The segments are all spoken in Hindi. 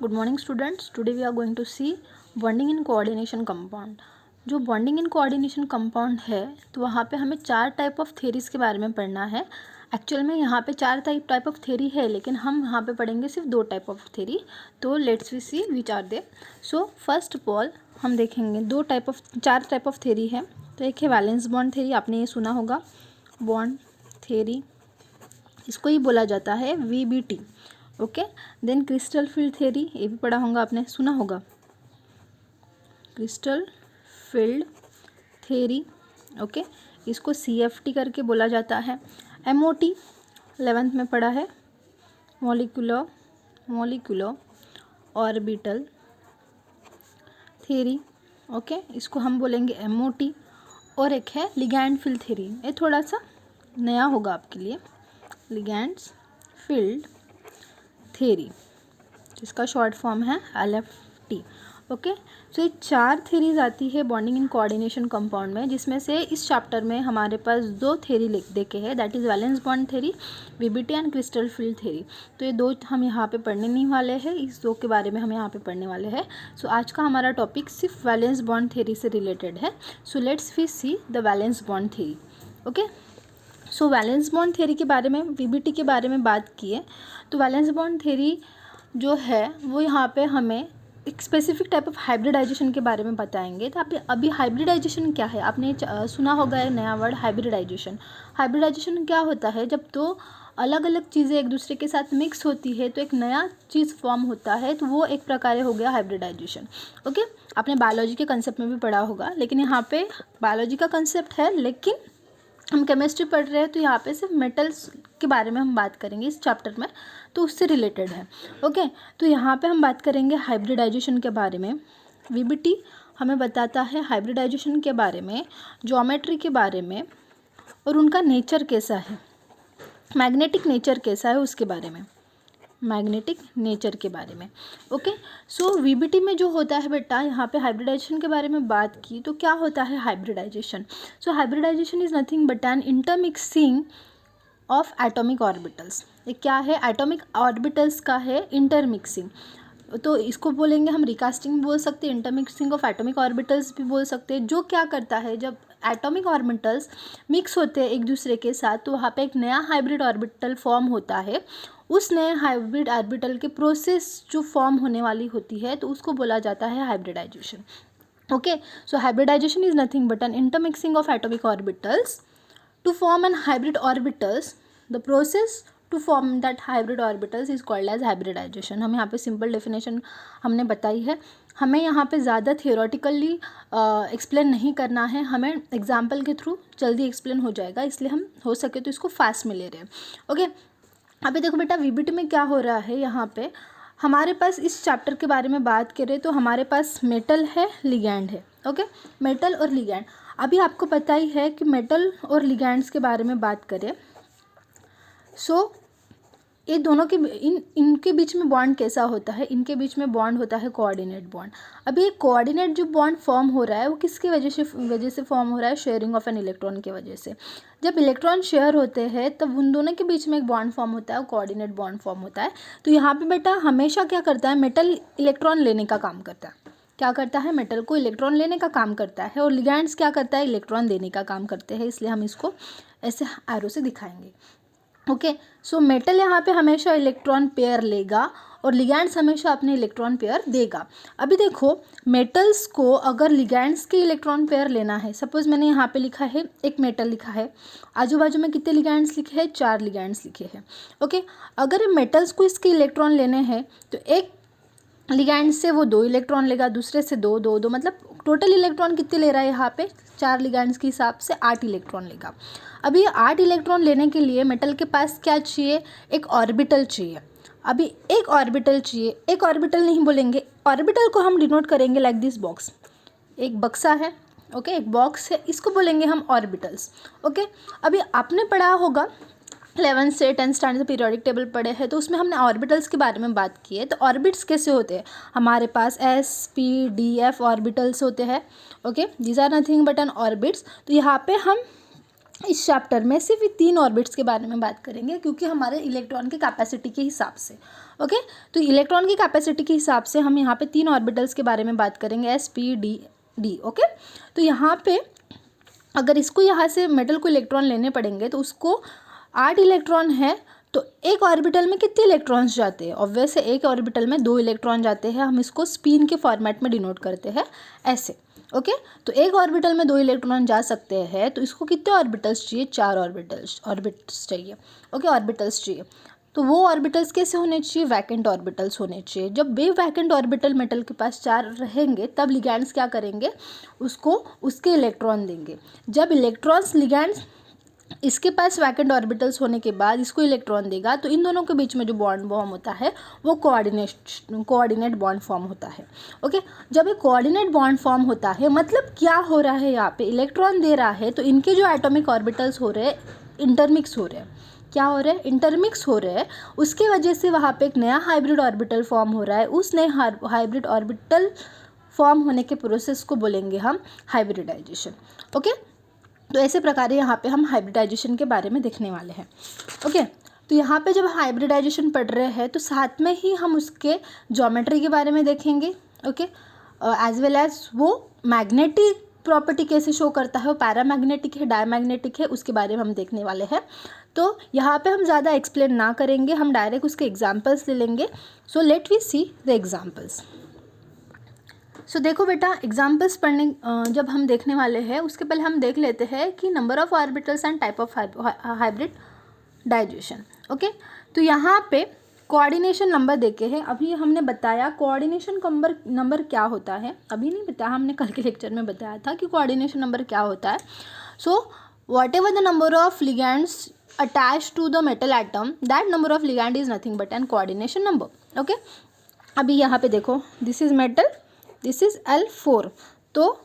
Good morning students, today we are going to see bonding in coordination compound. जो बॉन्डिंग इन कोऑर्डिनेशन कंपाउंड है तो वहाँ पे हमें 4 टाइप ऑफ थेरीज़ के बारे में पढ़ना है। एक्चुअल में यहाँ पे 4 टाइप ऑफ थेरी है, लेकिन हम यहाँ पे पढ़ेंगे सिर्फ 2 टाइप ऑफ थेरी। तो let's we see which are they. So first of all हम देखेंगे 4 टाइप ऑफ थेरी है। तो एक है वैलेंस बॉन्ड थेरी, आपने ये सुना होगा बॉन्ड थेरी, इसको ही बोला जाता है VBT। Okay, then crystal field theory, ये भी पढ़ा होगा, आपने सुना होगा क्रिस्टल फील्ड थ्योरी। ओके, इसको CFT करके बोला जाता है। MOT 11th में पढ़ा है, मॉलिक्यूलर ऑर्बिटल थ्योरी। ओके, इसको हम बोलेंगे MOT। और एक है लिगैंड फील्ड थ्योरी, ये थोड़ा सा नया होगा आपके लिए, लिगैंड्स फील्ड थ्योरी, जिसका शॉर्ट फॉर्म है LFT। ओके, सो ये 4 थ्योरीज आती है बॉन्डिंग इन कोऑर्डिनेशन कंपाउंड में, जिसमें से इस चैप्टर में हमारे पास 2 थ्योरी लिख देके है, that is valence bond theory, VBT and crystal field theory. तो ये 2 हम यहाँ पे पढ़ने नहीं वाले हैं, इस 2 के बारे में हम यहाँ पे पढ़ने वाले हैं। सो आज का हमारा टॉपिक सिर्फ वैलेंस बॉन्ड थ्योरी से रिलेटेड है। So let's we see the valence bond theory. Okay, so valence bond theory के बारे में, VBT के बारे में बात किए तो वैलेंस बॉन्ड थ्योरी जो है वो यहाँ पे हमें एक स्पेसिफिक टाइप ऑफ हाइब्रिडाइजेशन के बारे में बताएंगे। तो अभी हाइब्रिडाइजेशन क्या है, आपने सुना होगा एक नया वर्ड हाइब्रिडाइजेशन। हाइब्रिडाइजेशन क्या होता है, जब तो अलग अलग चीज़ें एक दूसरे के साथ मिक्स होती है तो एक नया चीज़ फॉर्म होता है, तो वो एक प्रकार हो गया हाइब्रिडाइजेशन। ओके, आपने बायोलॉजी के कंसेप्ट में भी पढ़ा होगा, लेकिन यहाँ पे बायोलॉजी का कंसेप्ट है, लेकिन हम केमिस्ट्री पढ़ रहे हैं तो यहाँ पे सिर्फ मेटल्स के बारे में हम बात करेंगे इस चैप्टर में, तो उससे रिलेटेड है। ओके, तो यहाँ पे हम बात करेंगे हाइब्रिडाइजेशन के बारे में। VBT हमें बताता है हाइब्रिडाइजेशन के बारे में, ज्योमेट्री के बारे में, और उनका नेचर कैसा है, मैग्नेटिक नेचर कैसा है उसके बारे में, मैग्नेटिक नेचर के बारे में। ओके, सो VBT में जो होता है बेटा, यहाँ पे हाइब्रिडाइजेशन के बारे में बात की तो क्या होता है hybridization. So hybridization is nothing but an intermixing of atomic orbitals. ये क्या है, एटॉमिक ऑर्बिटल्स का है इंटरमिक्सिंग। तो इसको बोलेंगे हम रिकास्टिंग बोल सकते हैं, इंटरमिक्सिंग ऑफ एटॉमिक ऑर्बिटल्स भी बोल सकते हैं। जो क्या करता है, जब एटॉमिक ऑर्बिटल्स मिक्स होते हैं एक दूसरे के साथ तो वहाँ पे एक नया हाइब्रिड ऑर्बिटल फॉर्म होता है। उस नए हाइब्रिड ऑर्बिटल के प्रोसेस जो फॉर्म होने वाली होती है तो उसको बोला जाता है hybridization. Okay, so hybridization is nothing but an intermixing of atomic orbitals to form an hybrid orbitals. The process to form that hybrid orbitals is called as hybridization. हम यहाँ पे सिंपल डेफिनेशन हमने बताई है, हमें यहाँ पे ज़्यादा थियोरेटिकली एक्सप्लेन नहीं करना है, हमें एग्जाम्पल के थ्रू जल्दी एक्सप्लेन हो जाएगा, इसलिए हम हो सके तो इसको फास्ट में ले रहे हैं। ओके, अभी देखो बेटा VBT में क्या हो रहा है, यहाँ पे हमारे पास इस चैप्टर के बारे में बात करें तो हमारे पास मेटल है, लिगैंड है। ओके, मेटल और लिगैंड। अभी आपको पता ही है कि मेटल और लिगैंड्स के बारे में बात करें, सो ये दोनों के इनके बीच में बॉन्ड कैसा होता है, इनके बीच में बॉन्ड होता है कोऑर्डिनेट बॉन्ड। अभी ये कोऑर्डिनेट जो बॉन्ड फॉर्म हो रहा है वो किसकी वजह से फॉर्म हो रहा है, शेयरिंग ऑफ एन इलेक्ट्रॉन की वजह से। जब इलेक्ट्रॉन शेयर होते हैं तब उन दोनों के बीच में एक बॉन्ड फॉर्म होता है, कोऑर्डिनेट बॉन्ड फॉर्म होता है। तो यहाँ पे बेटा हमेशा क्या करता है, मेटल इलेक्ट्रॉन लेने का काम करता है। क्या करता है, मेटल को इलेक्ट्रॉन लेने का काम करता है, और लिगैंड्स क्या करता है, इलेक्ट्रॉन देने का काम करते हैं, इसलिए हम इसको ऐसे एरो से दिखाएंगे। ओके, सो मेटल यहाँ पे हमेशा इलेक्ट्रॉन पेयर लेगा और लिगैंड्स हमेशा अपने इलेक्ट्रॉन पेयर देगा। अभी देखो मेटल्स को अगर लिगैंड्स के इलेक्ट्रॉन पेयर लेना है, सपोज मैंने यहाँ पे लिखा है एक मेटल लिखा है, आजू बाजू में कितने लिगैंड्स लिखे हैं, 4 लिगैंड्स लिखे हैं। ओके, अगर मेटल्स को इसके इलेक्ट्रॉन लेने हैं तो एक लिगैंड से वो 2 इलेक्ट्रॉन लेगा, दूसरे से 2 मतलब टोटल इलेक्ट्रॉन कितने ले रहा है, यहाँ पे 4 लिगैंड्स के हिसाब से 8 इलेक्ट्रॉन लेगा। अभी 8 इलेक्ट्रॉन लेने के लिए मेटल के पास क्या चाहिए, एक ऑर्बिटल चाहिए। अभी एक ऑर्बिटल चाहिए, एक ऑर्बिटल नहीं बोलेंगे, ऑर्बिटल को हम डिनोट करेंगे लाइक दिस बॉक्स। एक बक्सा है, ओके, एक बॉक्स है, इसको बोलेंगे हम ऑर्बिटल्स। ओके, अभी आपने पढ़ा होगा 11th से 10th स्टैंडर्ड से पीरियोडिक टेबल पढ़े हैं, तो उसमें हमने ऑर्बिटल्स के बारे में बात की है। तो ऑर्बिट्स कैसे होते हैं, हमारे पास S, P, D, F orbitals होते हैं। Okay, these are nothing but an orbits. तो यहाँ पे हम इस चैप्टर में सिर्फ 3 ऑर्बिट्स के बारे में बात करेंगे, क्योंकि हमारे इलेक्ट्रॉन की कैपेसिटी के हिसाब से। ओके, तो इलेक्ट्रॉन की कैपेसिटी के हिसाब से हम यहाँ पे 3 ऑर्बिटल्स के बारे में बात करेंगे, s p d d। Okay, तो यहाँ पे अगर इसको यहाँ से मेटल को इलेक्ट्रॉन लेने पड़ेंगे तो उसको 8 इलेक्ट्रॉन है, तो एक ऑर्बिटल में कितने इलेक्ट्रॉन्स जाते हैं? ऑब्वियस है एक ऑर्बिटल में 2 इलेक्ट्रॉन जाते हैं, हम इसको स्पिन के फॉर्मेट में डिनोट करते हैं ऐसे। ओके, तो एक ऑर्बिटल में 2 इलेक्ट्रॉन जा सकते हैं, तो इसको कितने ऑर्बिटल्स चाहिए? 4 ऑर्बिटल्स चाहिए। ओके, ऑर्बिटल्स चाहिए। तो वो ऑर्बिटल्स कैसे होने चाहिए? वैकेंट ऑर्बिटल्स होने चाहिए। जब बे वैकेंट ऑर्बिटल मेटल के पास 4 रहेंगे तब लिगैंड्स क्या करेंगे? उसको उसके इलेक्ट्रॉन देंगे। जब इलेक्ट्रॉन्स लिगैंड्स इसके पास वैकेंट ऑर्बिटल्स होने के बाद इसको इलेक्ट्रॉन देगा, तो इन दोनों के बीच में जो बॉन्ड फॉर्म होता है वो कोऑर्डिनेट बॉन्ड फॉर्म होता है। ओके, जब एक कोऑर्डिनेट बॉन्ड फॉर्म होता है मतलब क्या हो रहा है? यहाँ पे इलेक्ट्रॉन दे रहा है तो इनके जो एटॉमिक ऑर्बिटल्स हो रहे हैं इंटरमिक्स हो रहे हैं। क्या हो रहा है? इंटरमिक्स हो रहे हैं। उसके वजह से वहाँ पे एक नया हाइब्रिड ऑर्बिटल फॉर्म हो रहा है। उस नए हाइब्रिड ऑर्बिटल फॉर्म होने के प्रोसेस को बोलेंगे हम हाइब्रिडाइजेशन। ओके, तो ऐसे प्रकार यहाँ पे हम हाइब्रिडाइजेशन के बारे में देखने वाले हैं। ओके, तो यहाँ पे जब हाइब्रिडाइजेशन पढ़ रहे हैं तो साथ में ही हम उसके ज्योमेट्री के बारे में देखेंगे। ओके, एज वेल एज वो मैग्नेटिक प्रॉपर्टी कैसे शो करता है, वो पैरामैग्नेटिक है, डायमैग्नेटिक है, उसके बारे में हम देखने वाले हैं। तो यहाँ पे हम ज़्यादा एक्सप्लेन ना करेंगे, हम डायरेक्ट उसके एग्जाम्पल्स ले लेंगे। So let we see the examples. So देखो बेटा, एग्जाम्पल्स पढ़ने जब हम देखने वाले हैं उसके पहले हम देख लेते हैं कि number of orbitals and type of hybridization. Okay, तो यहाँ पे कोऑर्डिनेशन नंबर देखे हैं। अभी हमने बताया कोऑर्डिनेशन नंबर क्या होता है, अभी नहीं बताया, हमने कल के लेक्चर में बताया था कि कोऑर्डिनेशन नंबर क्या होता है। So whatever the number of ligands attach to the metal atom, that number of ligand is nothing but an coordination number. Okay, अभी यहाँ पे देखो, this is metal, this is L4, तो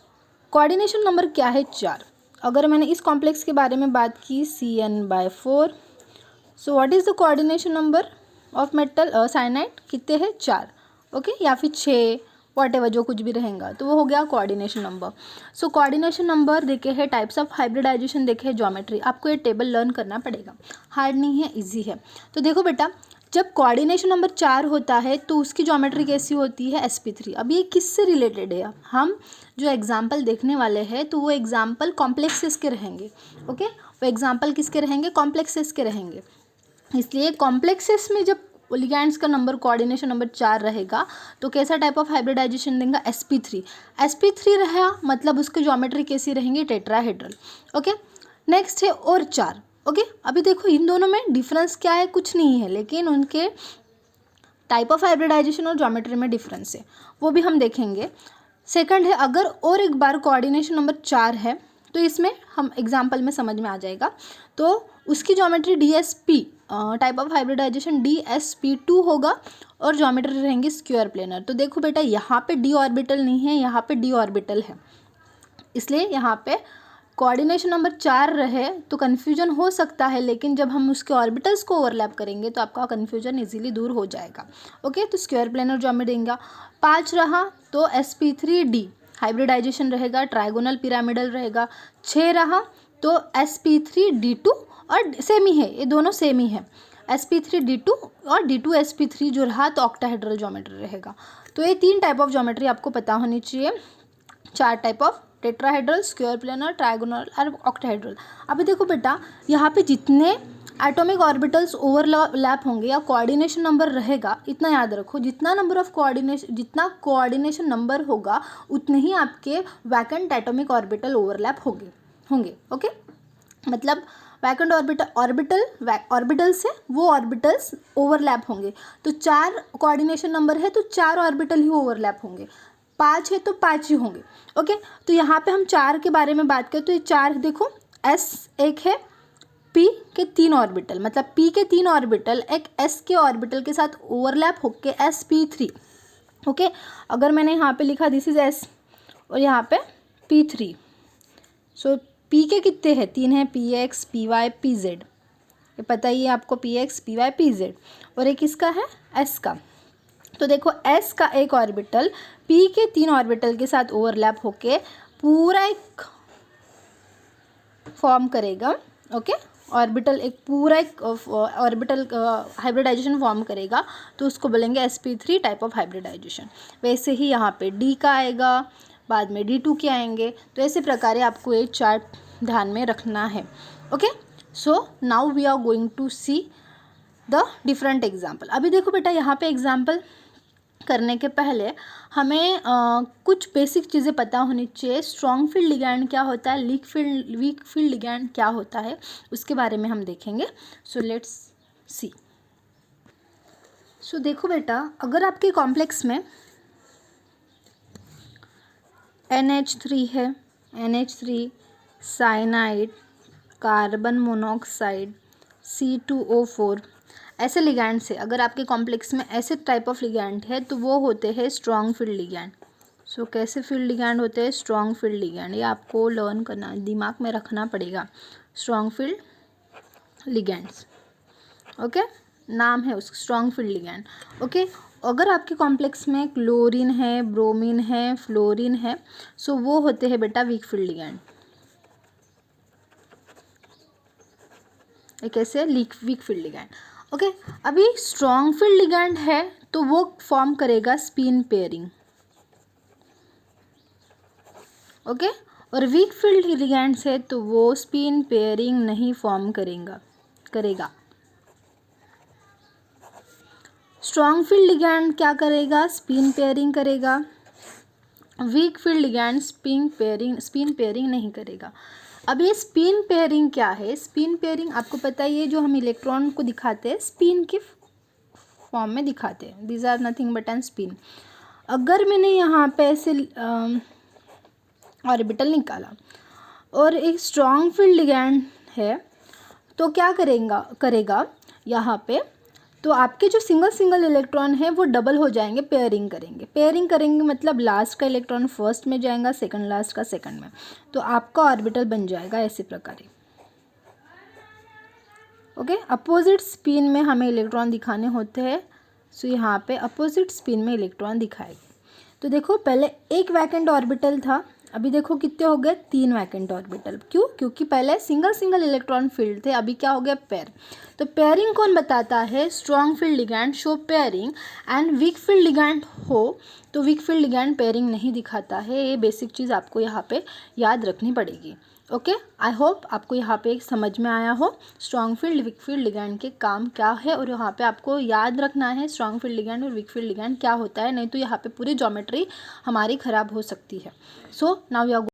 कोऑर्डिनेशन नंबर क्या है? 4। अगर मैंने इस कॉम्प्लेक्स के बारे में बात की CN/4, so what is the coordination number of metal cyanide? कितने हैं? 4। ओके, या फिर 6, वॉटेवर जो कुछ भी रहेगा तो वो हो गया coordination number. So coordination number देखे हैं, टाइप्स ऑफ हाइब्रिडाइजेशन देखे हैं, ज्योमेट्री। आपको ये टेबल लर्न करना पड़ेगा, हार्ड नहीं है, ईजी है। तो देखो बेटा, जब कोऑर्डिनेशन नंबर 4 होता है तो उसकी ज्योमेट्री कैसी होती है? sp3। अब ये किससे रिलेटेड है? हम जो एग्जाम्पल देखने वाले हैं तो वो एग्जाम्पल कॉम्प्लेक्सेस के रहेंगे। ओके, वो एग्जाम्पल किसके रहेंगे? कॉम्प्लेक्सेस के रहेंगे। इसलिए कॉम्प्लेक्सेस में जब लिगैंड्स का नंबर कोऑर्डिनेशन नंबर 4 रहेगा तो कैसा टाइप ऑफ हाइब्रिडाइजेशन देगा? sp3। sp3 रहा मतलब उसकी ज्योमेट्री कैसी रहेंगी? टेट्राहेड्रल। ओके, नेक्स्ट है और 4। ओके, अभी देखो इन दोनों में डिफरेंस क्या है? कुछ नहीं है, लेकिन उनके टाइप ऑफ हाइब्रिडाइजेशन और ज्योमेट्री में डिफरेंस है, वो भी हम देखेंगे। सेकंड है, अगर और एक बार कोऑर्डिनेशन नंबर 4 है तो इसमें हम एग्जाम्पल में समझ में आ जाएगा। तो उसकी geometry DSP, type of hybridization DSP2 होगा और ज्योमेट्री रहेंगी स्क्वायर प्लेनर। तो देखो बेटा, यहाँ पे d ऑर्बिटल नहीं है, यहाँ पे d ऑर्बिटल है, इसलिए यहाँ पे कोऑर्डिनेशन नंबर 4 रहे तो कन्फ्यूजन हो सकता है, लेकिन जब हम उसके ऑर्बिटल्स को ओवरलैप करेंगे तो आपका कन्फ्यूजन इजीली दूर हो जाएगा। ओके, तो स्क्वायर प्लेनर ज्योमेट्री देंगे। 5 रहा तो sp3d हाइब्रिडाइजेशन रहेगा, ट्राइगोनल पिरामिडल रहेगा। 6 रहा तो sp3d2, और सेम ही है, ये दोनों सेम ही है, sp3d2 और d2sp3 जो रहा तो ऑक्टाहेड्रल ज्योमेट्री रहेगा। तो ये 3 टाइप ऑफ ज्योमेट्री आपको पता होनी चाहिए, 4 type of tetrahedral, square planar, trigonal और ऑक्टाहेड्रल। अभी देखो बेटा, यहाँ पे जितने एटॉमिक ऑर्बिटल्स ओवरलैप होंगे या कोऑर्डिनेशन नंबर रहेगा, इतना याद रखो, जितना कोऑर्डिनेशन नंबर होगा उतने ही आपके वैकेंट एटॉमिक ऑर्बिटल ओवरलैप होंगे। ओके, मतलब वैकेंट ऑर्बिटल से वो ऑर्बिटल्स ओवरलैप होंगे। तो 4 कोऑर्डिनेशन नंबर है तो 4 ऑर्बिटल ही ओवरलैप होंगे, 5 है तो 5 ही होंगे। ओके, तो यहाँ पे हम 4 के बारे में बात करें तो ये 4 देखो, S एक है, P के 3 ऑर्बिटल, मतलब P के 3 ऑर्बिटल एक S के ऑर्बिटल के साथ ओवरलैप होके sp3। ओके, अगर मैंने यहाँ पे लिखा दिस इज S और यहाँ पे p3, सो P के कितने हैं? 3 है, px py pz, ये पता ही है आपको, px py pz, और एक इसका है S का। तो देखो S का एक ऑर्बिटल P के 3 ऑर्बिटल के साथ ओवरलैप होके पूरा एक फॉर्म करेगा। ओके, ऑर्बिटल एक पूरा एक ऑर्बिटल हाइब्रिडाइजेशन फॉर्म करेगा तो उसको बोलेंगे sp3 टाइप ऑफ हाइब्रिडाइजेशन। वैसे ही यहाँ पे D का आएगा, बाद में D2 के आएंगे। तो ऐसे प्रकार आपको ये चार्ट ध्यान में रखना है। Okay, so now we are going to see the different example. अभी देखो बेटा, यहाँ पे एग्जाम्पल करने के पहले हमें कुछ बेसिक चीज़ें पता होनी चाहिए। स्ट्रॉन्ग फील्ड लिगैंड क्या होता है, वीक फील्ड लिगैंड क्या होता है, उसके बारे में हम देखेंगे। So let's see. सो देखो बेटा, अगर आपके कॉम्प्लेक्स में NH3 है, NH3 cyanide, carbon monoxide, C2O4 ऐसे लिगैंड से अगर आपके कॉम्प्लेक्स में ऐसे टाइप ऑफ लिगैंड है तो वो होते हैं स्ट्रॉन्ग फील्ड लिगैंड। सो कैसे फील्ड लिगैंड होते हैं, स्ट्रॉन्ग फील्ड लिगैंड। ये आपको लर्न करना, दिमाग में रखना पड़ेगा, स्ट्रॉन्ग फील्ड लिगैंड्स। ओके, नाम है उसका स्ट्रॉन्ग फील्ड लिगैंड। ओके, अगर आपके कॉम्प्लेक्स में क्लोरीन है, ब्रोमीन है, फ्लोरीन है, सो वो होते हैं बेटा वीक फील्ड लिगैंड। कैसे, वीक फील्ड लिगैंड। ओके, अभी स्ट्रॉन्ग फील्ड लिगैंड है तो वो फॉर्म करेगा स्पिन पेयरिंग। ओके, और वीक फील्ड लिगैंड है तो वो स्पिन पेयरिंग नहीं फॉर्म करेगा। स्ट्रॉन्ग फील्ड लिगैंड क्या करेगा, स्पिन पेयरिंग करेगा। Weak field ligand spin pairing नहीं करेगा। अब ये स्पिन पेयरिंग क्या है, स्पिन पेयरिंग आपको पता है, ये जो हम इलेक्ट्रॉन को दिखाते हैं स्पिन के फॉर्म में दिखाते हैं, these are nothing but an spin. अगर मैंने यहाँ पे ऐसे ऑर्बिटल निकाला और एक स्ट्रॉन्ग फील्ड लिगैंड है तो क्या करेगा यहाँ पे, तो आपके जो सिंगल इलेक्ट्रॉन है वो डबल हो जाएंगे, पेयरिंग करेंगे मतलब लास्ट का इलेक्ट्रॉन फर्स्ट में जाएगा, सेकंड लास्ट का सेकंड में, तो आपका ऑर्बिटल बन जाएगा ऐसे प्रकार। ओके, अपोजिट स्पिन में हमें इलेक्ट्रॉन दिखाने होते हैं। सो यहाँ पे अपोजिट स्पिन में इलेक्ट्रॉन दिखाएगा। तो देखो, पहले एक वैकेंट ऑर्बिटल था, अभी देखो कितने हो गए, 3 वैकेंट ऑर्बिटल। क्यों, क्योंकि पहले सिंगल इलेक्ट्रॉन फील्ड थे, अभी क्या हो गया, पेयर। तो पेयरिंग कौन बताता है, strong field ligand show pairing, and weak field ligand हो तो वीक फील्ड लिगैंड पेयरिंग नहीं दिखाता है। ये बेसिक चीज़ आपको यहाँ पे याद रखनी पड़ेगी। ओके, आई होप आपको यहाँ पे समझ में आया हो strong field weak field ligand के काम क्या है, और यहाँ पे आपको याद रखना है स्ट्रॉन्ग फील्ड लिगैंड और वीक फील्ड लिगैंड क्या होता है, नहीं तो यहाँ पे पूरी ज्योमेट्री हमारी ख़राब हो सकती है। सो नाउ वी आर